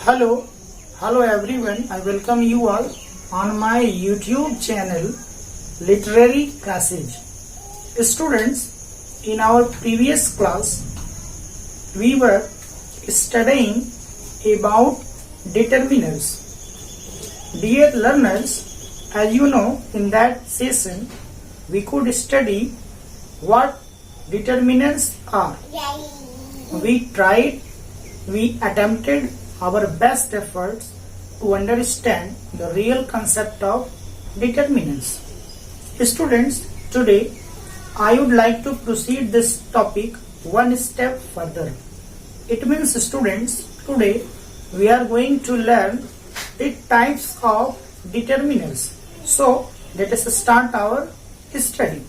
Hello everyone. I welcome you all on my YouTube channel Literary Passage. Students, in our previous class, we were studying about determiners. Dear learners, as you know, in that session, we could study what determinants are. We attempted our best efforts to understand the real concept of determinants. Students, today I would like to proceed this topic one step further. It means, students, today we are going to learn the types of determinants. So, let us start our study.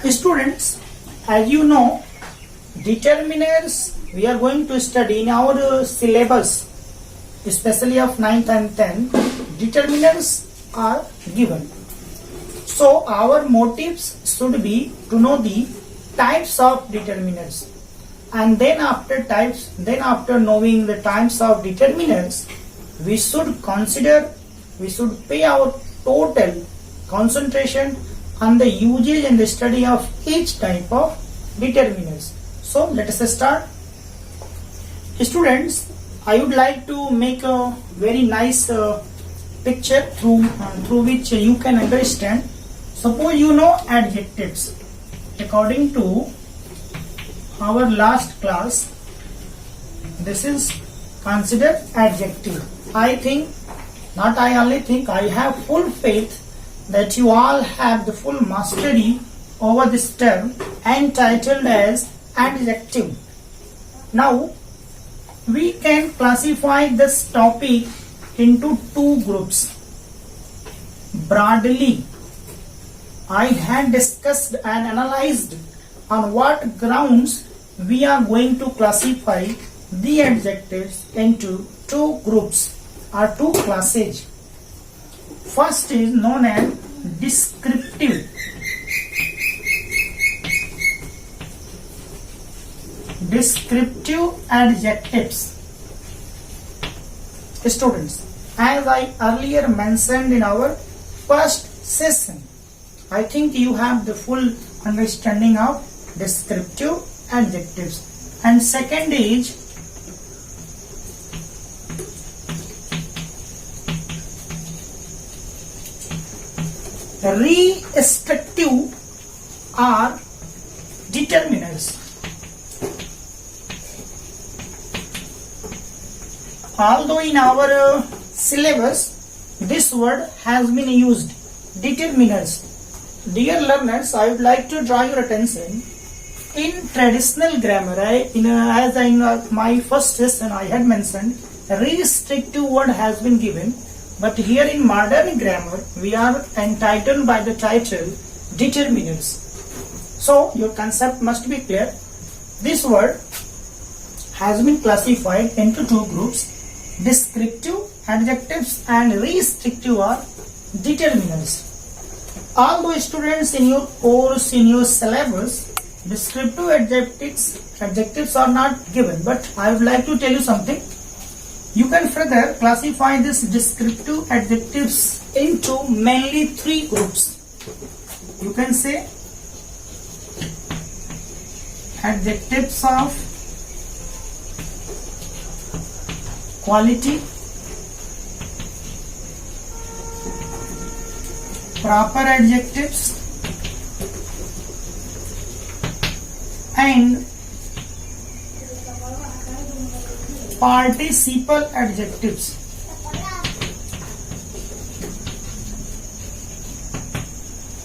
Students, as you know, determinants we are going to study in our syllabus, especially of 9th and 10th. Determinants are given. So our motives should be to know the types of determinants, and then after knowing the types of determinants, we should pay our total concentration on the usage and the study of each type of determinants. So let us start. Students, I would like to make a very nice picture through which you can understand. Suppose you know adjectives. According to our last class, this is considered adjective. I have full faith that you all have the full mastery over this term entitled as adjective. Now, we can classify this topic into two groups. Broadly, I had discussed and analyzed on what grounds we are going to classify the adjectives into two groups or two classes. First is known as descriptive. Descriptive adjectives. Students, as I earlier mentioned in our first session, I think you have the full understanding of descriptive adjectives. And second is restrictive or determiners. Although in our syllabus this word has been used, determiners. Dear learners, I would like to draw your attention. In traditional grammar, as in my first lesson I had mentioned, restrictive word has been given, but here in modern grammar we are entitled by the title determiners. So your concept must be clear. This word has been classified into two groups: descriptive adjectives and restrictive or determiners. Although students, in your course, in your syllabus, descriptive adjectives are not given, but I would like to tell you something. You can further classify these descriptive adjectives into mainly three groups. You can say adjectives of quality, proper adjectives, and participle adjectives.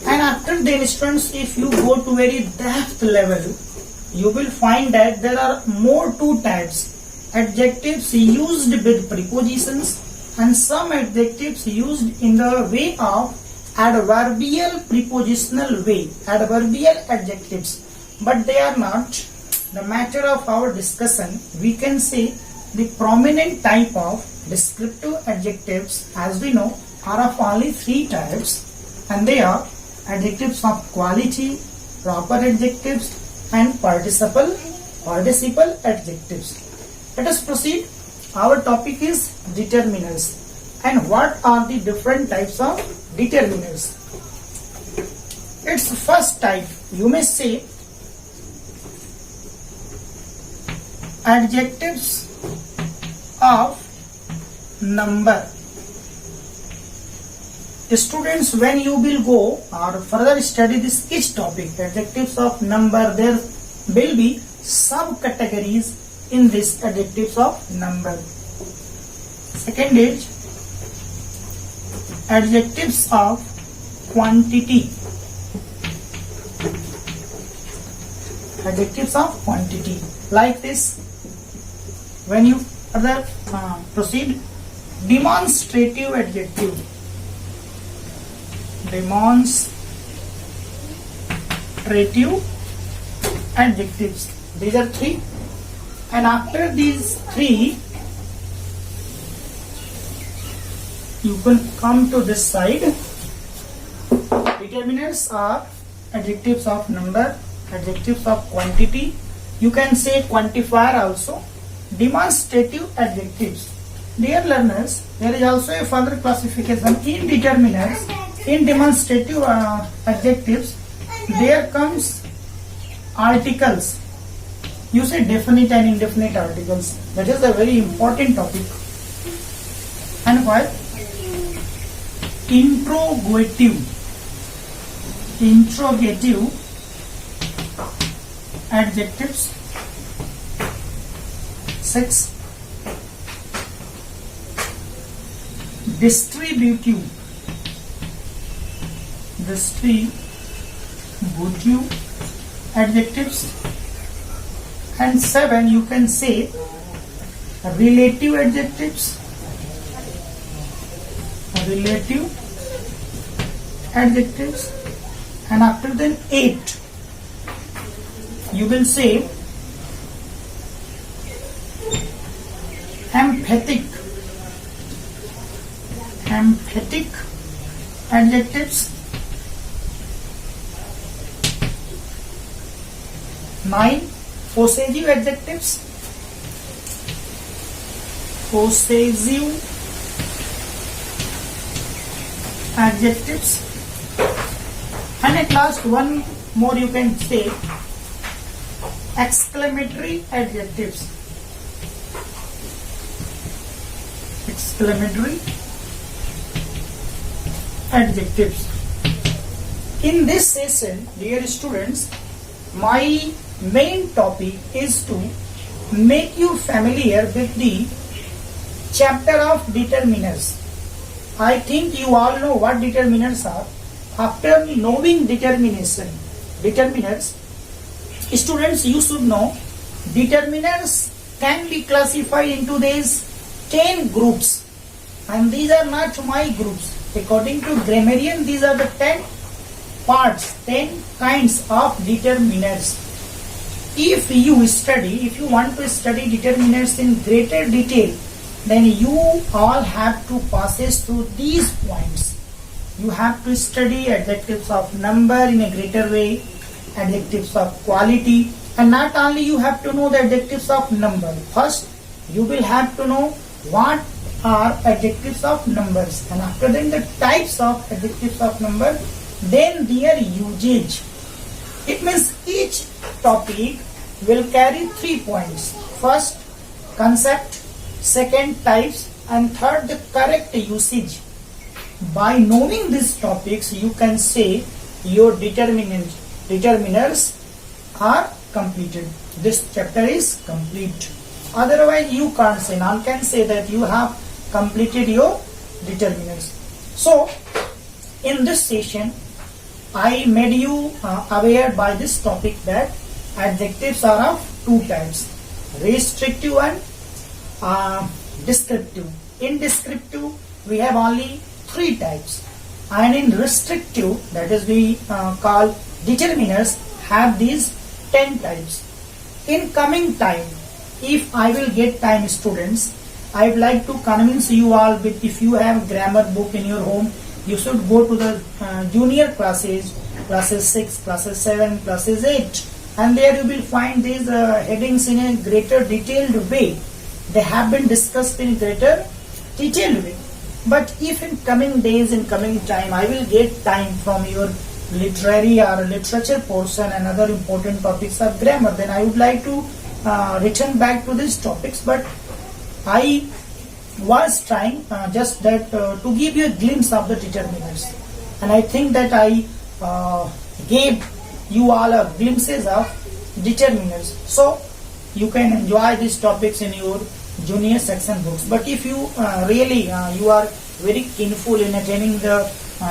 And after the instance, if you go to very depth level, you will find that there are more two types: adjectives used with prepositions and some adjectives used in the way of adverbial prepositional way, adverbial adjectives, but they are not the matter of our discussion. We can say the prominent type of descriptive adjectives, as we know, are of only three types, and they are adjectives of quality, proper adjectives, and participle adjectives. Let us proceed. our topic is determiners. And what are the different types of determiners? Its first type, you may say, adjectives of number. Students, when you will go or further study this each topic, adjectives of number, there will be subcategories in this adjectives of number. Second is adjectives of quantity. Adjectives of quantity, like this. When you further proceed, demonstrative adjective. Demonstrative adjectives. These are three, and after these three, you can come to this side. Determiners are adjectives of number, adjectives of quantity. You can say quantifier also. Demonstrative adjectives. Dear learners, there is also a further classification in determiners. In demonstrative adjectives, there comes articles. You say definite and indefinite articles. That is a very important topic. And what? Interrogative adjectives. 6. Distributive adjectives. And 7, you can say relative adjectives. And after then 8, you will say emphatic adjectives. 9, possessive adjectives. And at last, one more you can say exclamatory adjectives. In this session, dear students, my main topic is to make you familiar with the chapter of determiners. I think you all know what determiners are. After knowing determiners, students, you should know determiners can be classified into these 10 groups, and these are not my groups. According to grammarian, these are the 10 parts, 10 kinds of determiners. If you want to study determiners in greater detail, then you all have to pass through these points. You have to study adjectives of number in a greater way, adjectives of quality, and not only you have to know the adjectives of number. First, you will have to know what are adjectives of numbers, and after then the types of adjectives of number, then their usage. It means each topic will carry 3 points. First, concept. Second, types. And third, the correct usage. By knowing these topics, you can say your determiners are completed. This chapter is complete. Otherwise, you can't say. None can say that you have completed your determiners. So, in this session, I made you aware by this topic that adjectives are of 2 types: restrictive and descriptive. In descriptive, we have only 3 types, and in restrictive, that is we call determiners, have these 10 types. In coming time, if I will get time, students, I would like to convince you all with, if you have grammar book in your home, you should go to the junior classes 6, classes 7, classes 8, and there you will find these headings in a greater detailed way. they have been discussed in greater detail way. But if in coming days, in coming time, I will get time from your literary or literature portion and other important topics of grammar, then I would like to return back to these topics. But I was trying just that to give you a glimpse of the determinants, and I think that I gave you all a glimpses of determinants, so you can enjoy these topics in your junior section books. But if you really you are very keenful in attaining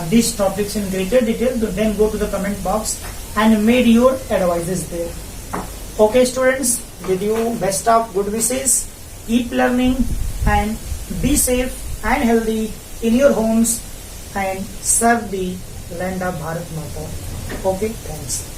these topics in greater detail, then go to the comment box and made your advices there. Okay students, with you best of good wishes, keep learning and be safe and healthy in your homes and serve the land of Bharat Mata. Okay, thanks.